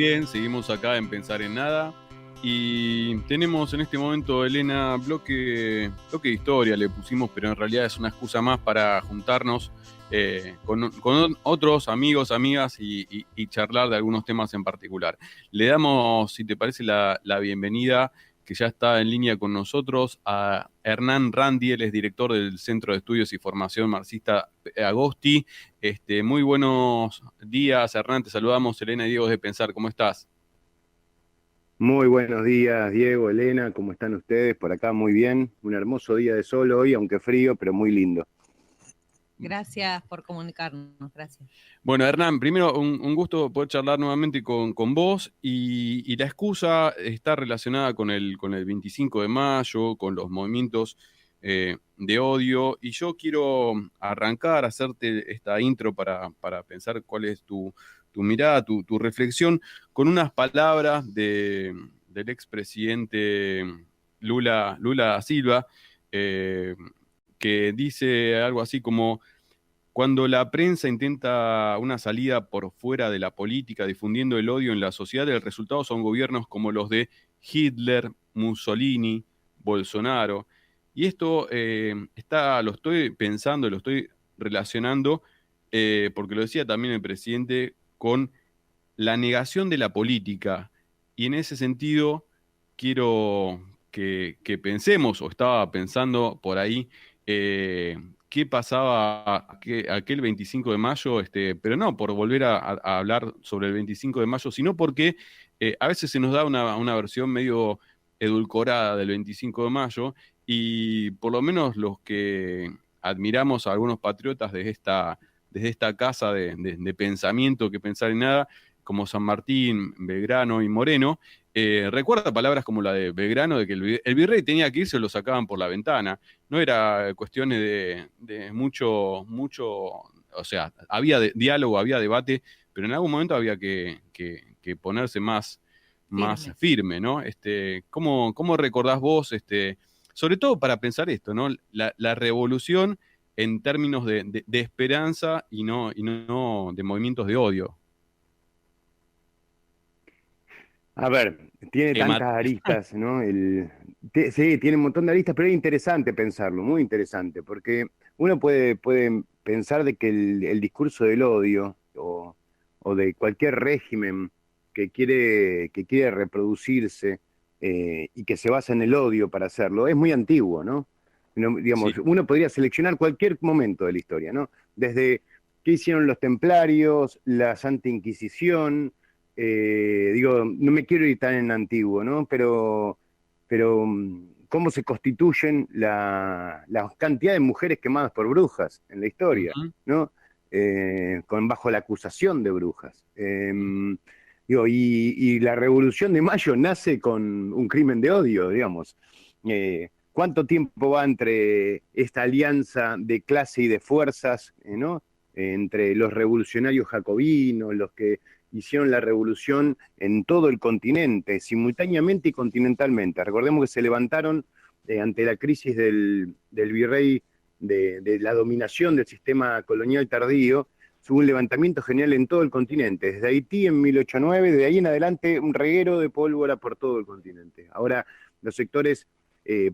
bien, seguimos acá en Pensar en Nada y tenemos en este momento, Elena, bloque de historia le pusimos, pero en realidad es una excusa más para juntarnos con otros amigos, amigas y charlar de algunos temas en particular. Le damos, si te parece, la bienvenida, que ya está en línea con nosotros, a Hernán Randi. Él es director del Centro de Estudios y Formación Marxista Agosti. Muy buenos días, Hernán. Te saludamos, Elena y Diego de Pensar. ¿Cómo estás? Muy buenos días, Diego, Elena, ¿cómo están ustedes? Por acá muy bien. Un hermoso día de sol hoy, aunque frío, pero muy lindo. Gracias por comunicarnos, gracias. Bueno, Hernán, primero un gusto poder charlar nuevamente con vos y la excusa está relacionada con el 25 de mayo, con los movimientos de odio, y yo quiero arrancar, hacerte esta intro para pensar cuál es tu mirada, tu reflexión, con unas palabras del expresidente Lula da Silva, eh, que dice algo así como: cuando la prensa intenta una salida por fuera de la política, difundiendo el odio en la sociedad, el resultado son gobiernos como los de Hitler, Mussolini, Bolsonaro. Y esto lo estoy pensando, lo estoy relacionando, porque lo decía también el presidente, con la negación de la política. Y en ese sentido, quiero que pensemos, o estaba pensando por ahí, eh, qué pasaba aquel 25 de mayo, pero no por volver a hablar sobre el 25 de mayo, sino porque a veces se nos da una versión medio edulcorada del 25 de mayo, y por lo menos los que admiramos a algunos patriotas desde esta casa de pensamiento, que pensar en nada, como San Martín, Belgrano y Moreno, recuerda palabras como la de Belgrano, de que el virrey tenía que irse, lo sacaban por la ventana. No era cuestiones de mucho, o sea, había diálogo, había debate, pero en algún momento había que ponerse más firme, ¿no? ¿Cómo recordás vos, sobre todo para pensar esto, ¿no? La revolución en términos de esperanza y no de movimientos de odio. A ver, tiene Emat- tantas aristas, ¿no? Sí, tiene un montón de aristas, pero es interesante pensarlo, muy interesante, porque uno puede pensar de que el discurso del odio o de cualquier régimen que quiere reproducirse y que se basa en el odio para hacerlo, es muy antiguo, ¿no? Digamos, sí. uno podría seleccionar cualquier momento de la historia, ¿no? Desde qué hicieron los templarios, la Santa Inquisición. Digo, no me quiero ir tan en antiguo, ¿no? Pero cómo se constituyen la cantidad de mujeres quemadas por brujas en la historia, Ujú. ¿no? Bajo la acusación de brujas. Digo, y la Revolución de Mayo nace con un crimen de odio, digamos. ¿Cuánto tiempo va entre esta alianza de clase y de fuerzas, ¿no? Entre los revolucionarios jacobinos, los que hicieron la revolución en todo el continente, simultáneamente y continentalmente. Recordemos que se levantaron ante la crisis del virrey, de la dominación del sistema colonial tardío. Hubo un levantamiento general en todo el continente, desde Haití en 1809, de ahí en adelante un reguero de pólvora por todo el continente. Ahora los sectores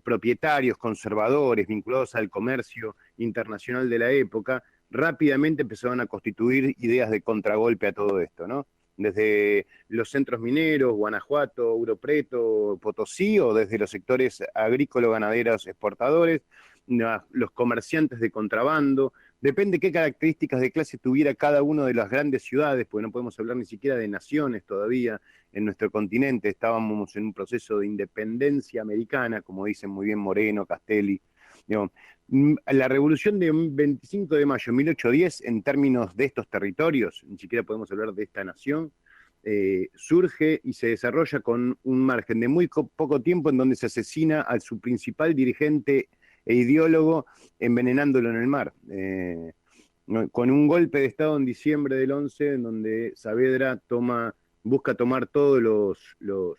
propietarios, conservadores, vinculados al comercio internacional de la época, rápidamente empezaron a constituir ideas de contragolpe a todo esto, ¿no? Desde los centros mineros, Guanajuato, Ouro Preto, Potosí, o desde los sectores agrícolas, ganaderos, exportadores, los comerciantes de contrabando. Depende qué características de clase tuviera cada una de las grandes ciudades, porque no podemos hablar ni siquiera de naciones todavía en nuestro continente. Estábamos en un proceso de independencia americana, como dicen muy bien Moreno, Castelli. Digo, la revolución de 25 de mayo de 1810, en términos de estos territorios, ni siquiera podemos hablar de esta nación, surge y se desarrolla con un margen de muy poco tiempo en donde se asesina a su principal dirigente e ideólogo envenenándolo en el mar. Con un golpe de Estado en diciembre del 11, en donde Saavedra busca tomar todos los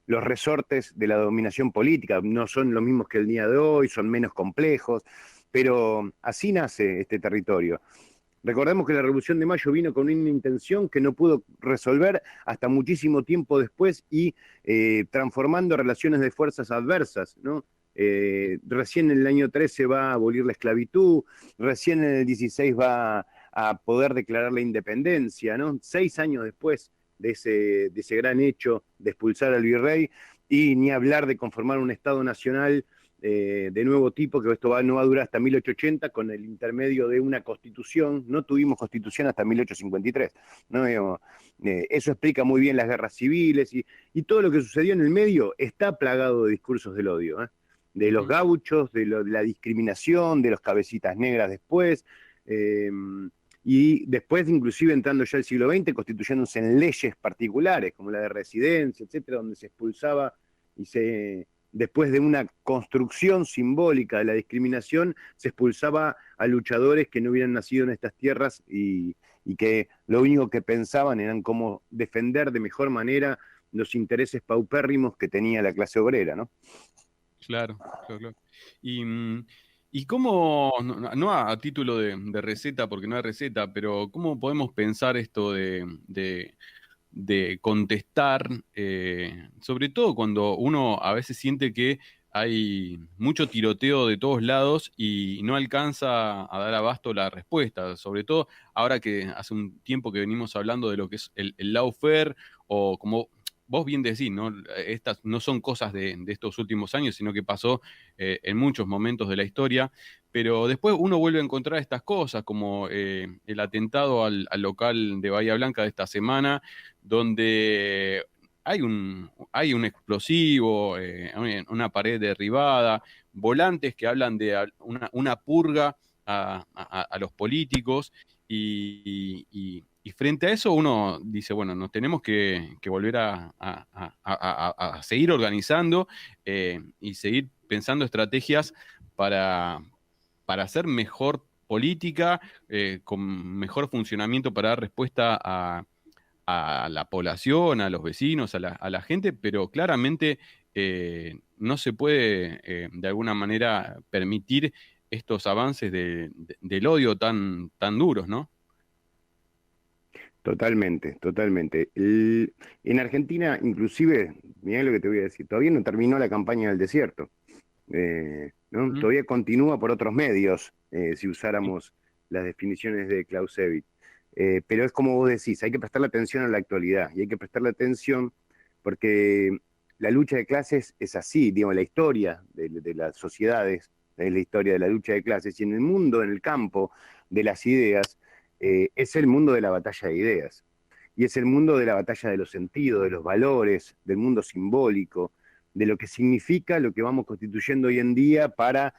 resortes de la dominación política. No son los mismos que el día de hoy, son menos complejos, pero así nace este territorio. Recordemos que la Revolución de Mayo vino con una intención que no pudo resolver hasta muchísimo tiempo después y transformando relaciones de fuerzas adversas, ¿no? Recién en el año 13 va a abolir la esclavitud, recién en el 16 va a poder declarar la independencia, ¿no? 6 años después de ese gran hecho de expulsar al virrey, y ni hablar de conformar un Estado nacional de nuevo tipo, que esto no va a durar hasta 1880, con el intermedio de una constitución. No tuvimos constitución hasta 1853, ¿no? Digamos, eso explica muy bien las guerras civiles y todo lo que sucedió en el medio está plagado de discursos del odio, ¿eh? De los gauchos, de la discriminación, de los cabecitas negras después, y después inclusive entrando ya al siglo XX, constituyéndose en leyes particulares, como la de residencia, etcétera, donde se expulsaba y después de una construcción simbólica de la discriminación, se expulsaba a luchadores que no hubieran nacido en estas tierras y que lo único que pensaban eran cómo defender de mejor manera los intereses paupérrimos que tenía la clase obrera, ¿no? Claro, claro, claro. Y cómo, no a título de receta, porque no hay receta, pero cómo podemos pensar esto de contestar, sobre todo cuando uno a veces siente que hay mucho tiroteo de todos lados y no alcanza a dar abasto la respuesta, sobre todo ahora que hace un tiempo que venimos hablando de lo que es el lawfare, o como vos bien decís, ¿no? Estas no son cosas de estos últimos años, sino que pasó en muchos momentos de la historia, pero después uno vuelve a encontrar estas cosas, como el atentado al local de Bahía Blanca de esta semana, donde hay un explosivo, una pared derribada, volantes que hablan de una purga a los políticos, y frente a eso uno dice, bueno, nos tenemos que volver a seguir organizando, y seguir pensando estrategias para, para hacer mejor política, con mejor funcionamiento para dar respuesta a la población, a los vecinos, a la gente, pero claramente no se puede de alguna manera permitir estos avances del odio tan duros, ¿no? Totalmente, totalmente. En Argentina, inclusive, mirá lo que te voy a decir, todavía no terminó la campaña del desierto. ¿No? ¿Mm? Todavía continúa por otros medios, si usáramos las definiciones de Clausewitz. Pero es como vos decís, hay que prestarle atención a la actualidad, y hay que prestarle atención porque la lucha de clases es así, digamos, la historia de las sociedades es la historia de la lucha de clases, y en el mundo, en el campo de las ideas, es el mundo de la batalla de ideas, y es el mundo de la batalla de los sentidos, de los valores, del mundo simbólico, de lo que significa lo que vamos constituyendo hoy en día para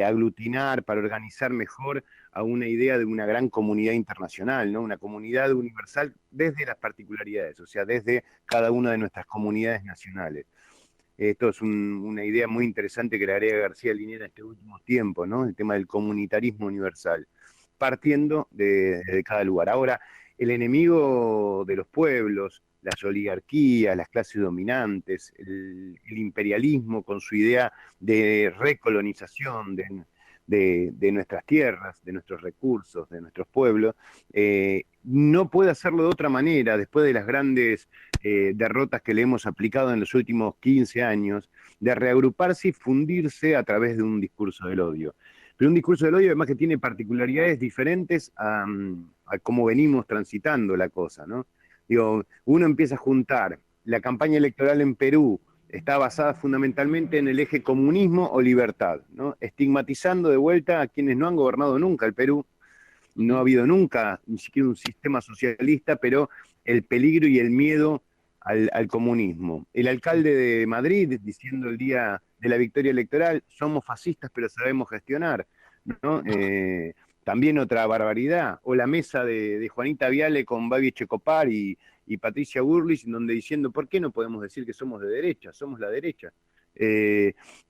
aglutinar, para organizar mejor a una idea de una gran comunidad internacional, ¿no? Una comunidad universal desde las particularidades, o sea, desde cada una de nuestras comunidades nacionales. Esto es una idea muy interesante que le agrega García Linera en estos últimos tiempos, ¿no? El tema del comunitarismo universal, partiendo de cada lugar. Ahora, el enemigo de los pueblos, las oligarquías, las clases dominantes, el imperialismo con su idea de recolonización de nuestras tierras, de nuestros recursos, de nuestros pueblos, no puede hacerlo de otra manera después de las grandes derrotas que le hemos aplicado en los últimos 15 años, de reagruparse y fundirse a través de un discurso del odio. Pero un discurso del odio además que tiene particularidades diferentes a cómo venimos transitando la cosa, ¿no? Digo, uno empieza a juntar la campaña electoral en Perú, está basada fundamentalmente en el eje comunismo o libertad, ¿no? Estigmatizando de vuelta a quienes no han gobernado nunca el Perú, no ha habido nunca ni siquiera un sistema socialista, pero el peligro y el miedo al comunismo. El alcalde de Madrid diciendo el día de la victoria electoral, somos fascistas pero sabemos gestionar, ¿no? También otra barbaridad, o la mesa de Juanita Viale con Babi Checopar y Patricia Burlich, en donde diciendo, ¿por qué no podemos decir que somos de derecha? Somos la derecha.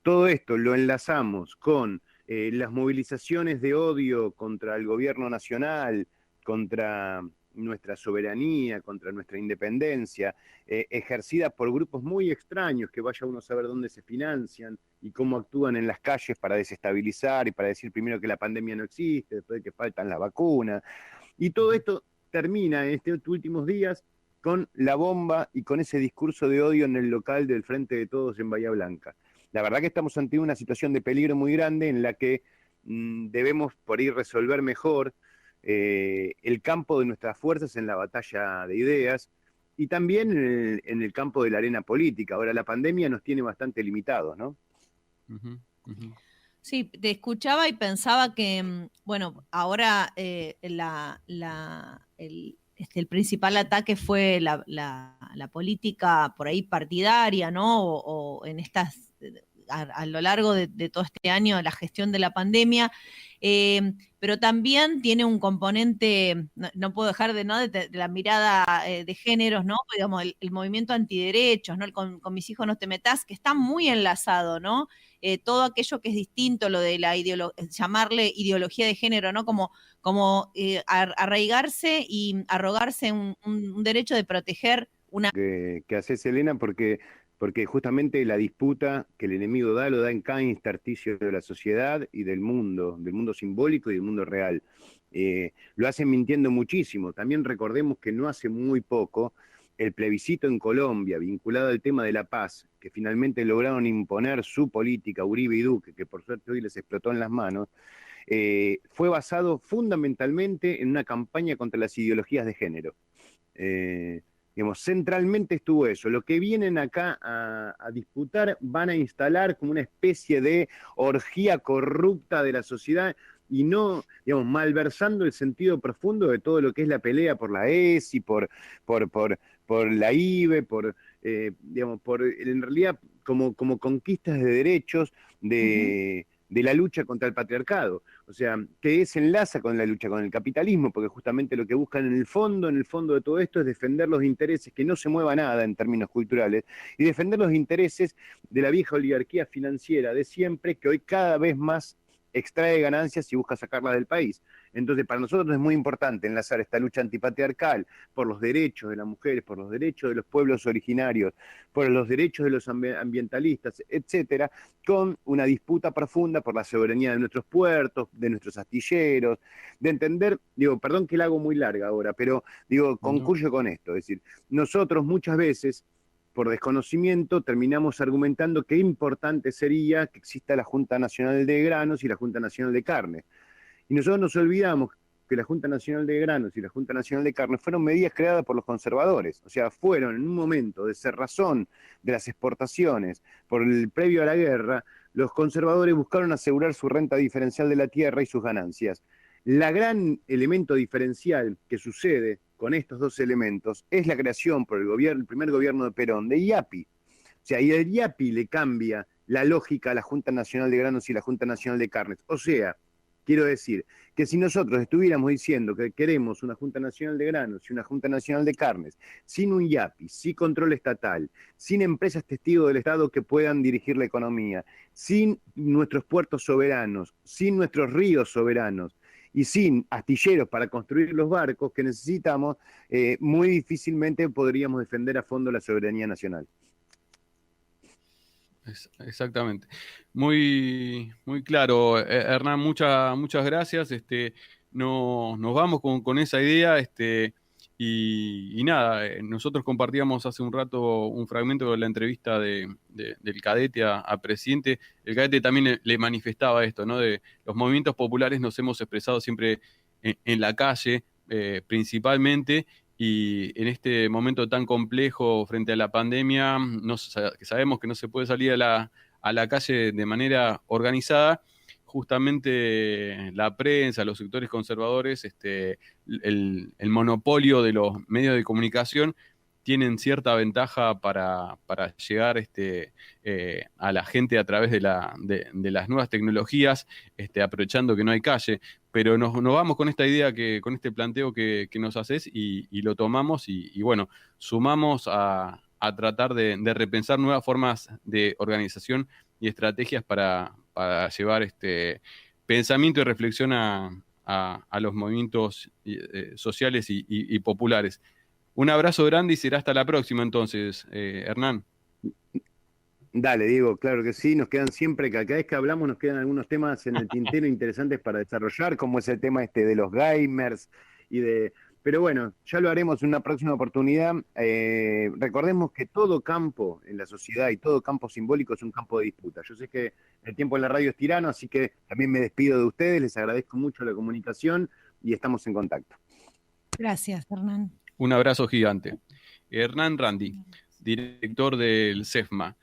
Todo esto lo enlazamos con las movilizaciones de odio contra el gobierno nacional, contra nuestra soberanía, contra nuestra independencia, ejercida por grupos muy extraños que vaya uno a saber dónde se financian y cómo actúan en las calles para desestabilizar y para decir primero que la pandemia no existe, después de que faltan las vacunas. Y todo esto termina en estos últimos días con la bomba y con ese discurso de odio en el local del Frente de Todos en Bahía Blanca. La verdad que estamos ante una situación de peligro muy grande en la que debemos por ahí resolver mejor el campo de nuestras fuerzas en la batalla de ideas y también en el campo de la arena política. Ahora la pandemia nos tiene bastante limitados, ¿no? Uh-huh, uh-huh. Sí, te escuchaba y pensaba que, bueno, ahora el principal ataque fue la política por ahí partidaria, ¿no? O en estas, a lo largo de todo este año, la gestión de la pandemia, pero también tiene un componente, no puedo dejar de la mirada de géneros, ¿no? Digamos, el movimiento antiderechos, ¿no? Con mis hijos no te metas, que está muy enlazado, ¿no? Todo aquello que es distinto, lo de llamarle ideología de género, ¿no? Como arraigarse y arrogarse un derecho de proteger una... Que haces, Elena, porque justamente la disputa que el enemigo da, lo da en cada intersticio de la sociedad y del mundo simbólico y del mundo real. Lo hacen mintiendo muchísimo. También recordemos que no hace muy poco el plebiscito en Colombia, vinculado al tema de la paz, que finalmente lograron imponer su política, Uribe y Duque, que por suerte hoy les explotó en las manos, fue basado fundamentalmente en una campaña contra las ideologías de género. Digamos, centralmente estuvo eso. Lo que vienen acá a disputar van a instalar como una especie de orgía corrupta de la sociedad y no, digamos, malversando el sentido profundo de todo lo que es la pelea por la ESI, por la IBE, digamos, en realidad como conquistas de derechos de la lucha contra el patriarcado. O sea, que se enlaza con la lucha con el capitalismo, porque justamente lo que buscan en el fondo de todo esto es defender los intereses, que no se mueva nada en términos culturales, y defender los intereses de la vieja oligarquía financiera de siempre, que hoy cada vez más extrae ganancias y busca sacarlas del país. Entonces, para nosotros es muy importante enlazar esta lucha antipatriarcal por los derechos de las mujeres, por los derechos de los pueblos originarios, por los derechos de los ambientalistas, etcétera, con una disputa profunda por la soberanía de nuestros puertos, de nuestros astilleros, de entender, digo, perdón que la hago muy larga ahora, pero digo, concluyo con esto, es decir, nosotros muchas veces por desconocimiento, terminamos argumentando qué importante sería que exista la Junta Nacional de Granos y la Junta Nacional de Carne. Y nosotros nos olvidamos que la Junta Nacional de Granos y la Junta Nacional de Carne fueron medidas creadas por los conservadores. O sea, fueron en un momento de cerrazón de las exportaciones por el previo a la guerra, los conservadores buscaron asegurar su renta diferencial de la tierra y sus ganancias. La gran elemento diferencial que sucede con estos dos elementos es la creación por el primer gobierno de Perón de IAPI. O sea, y el IAPI le cambia la lógica a la Junta Nacional de Granos y la Junta Nacional de Carnes. O sea, quiero decir que si nosotros estuviéramos diciendo que queremos una Junta Nacional de Granos y una Junta Nacional de Carnes, sin un IAPI, sin control estatal, sin empresas testigos del Estado que puedan dirigir la economía, sin nuestros puertos soberanos, sin nuestros ríos soberanos, y sin astilleros para construir los barcos que necesitamos, muy difícilmente podríamos defender a fondo la soberanía nacional. Exactamente. Muy, muy claro, Hernán, muchas gracias. Nos vamos con esa idea. Y nada, nosotros compartíamos hace un rato un fragmento de la entrevista del cadete a presidente. El cadete también le manifestaba esto, ¿no? De los movimientos populares nos hemos expresado siempre en la calle, principalmente, y en este momento tan complejo frente a la pandemia, sabemos que no se puede salir a la calle de manera organizada. Justamente la prensa, los sectores conservadores, el monopolio de los medios de comunicación tienen cierta ventaja para llegar a la gente a través de las nuevas tecnologías, aprovechando que no hay calle. Pero nos vamos con esta idea, con este planteo que nos haces y lo tomamos y bueno, sumamos a tratar de repensar nuevas formas de organización y estrategias para llevar pensamiento y reflexión a a los movimientos sociales y populares. Un abrazo grande y será hasta la próxima entonces, Hernán. Dale, Diego, claro que sí, nos quedan siempre, cada vez que hablamos nos quedan algunos temas en el tintero interesantes para desarrollar, como es el tema de los gamers Pero bueno, ya lo haremos en una próxima oportunidad. Recordemos que todo campo en la sociedad y todo campo simbólico es un campo de disputa. Yo sé que el tiempo en la radio es tirano, así que también me despido de ustedes, les agradezco mucho la comunicación y estamos en contacto. Gracias, Hernán. Un abrazo gigante. Hernán Randi, director del CEFMA.